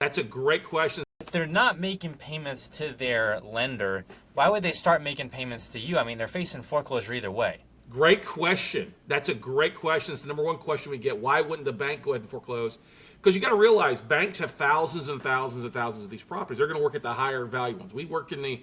That's a great question. If they're not making payments to their lender, why would they start making payments to you? I mean, they're facing foreclosure either way. Great question. That's a great question. It's the number one question we get. Why wouldn't the bank go ahead and foreclose? Because you got to realize banks have thousands and thousands and thousands of these properties. They're going to work at the higher value ones. We work in the,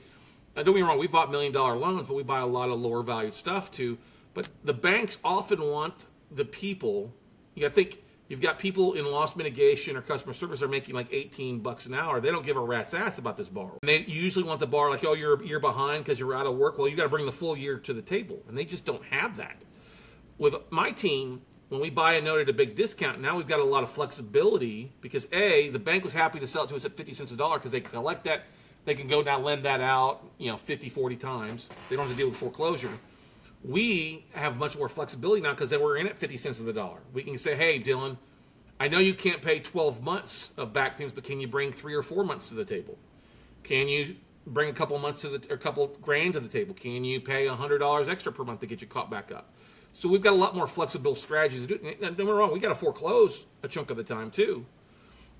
don't get me wrong, we bought $1 million loans, but we buy a lot of lower valued stuff too. But the banks often want the people, you got to think, you've got people in loss mitigation or customer service that are making like $18 an hour. They don't give a rat's ass about this borrower. And they usually want the borrower like, oh, you're behind because you're out of work. Well, you got to bring the full year to the table. And they just don't have that. With my team, when we buy a note at a big discount, now we've got a lot of flexibility because A, the bank was happy to sell it to us at 50 cents a dollar because they can collect that. They can go now lend that out, 50, 40 times. They don't have to deal with foreclosure. We have much more flexibility now because we're in at 50 cents of the dollar. We can say, hey, Dylan, I know you can't pay 12 months of back payments, but can you bring 3 or 4 months to the table? Can you bring a couple months or a couple grand to the table? Can you pay $100 extra per month to get you caught back up? So we've got a lot more flexible strategies to do it. Don't get me wrong, we got to foreclose a chunk of the time too.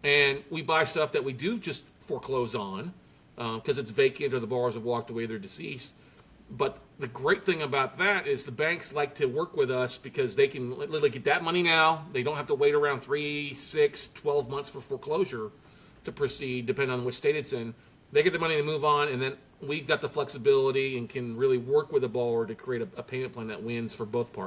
And we buy stuff that we do just foreclose on because it's vacant or the borrowers have walked away, they're deceased. But the great thing about that is the banks like to work with us because they can literally get that money now. They don't have to wait around 3, 6, 12 months for foreclosure to proceed, depending on which state it's in. They get the money to move on, and then we've got the flexibility and can really work with the borrower to create a payment plan that wins for both parties.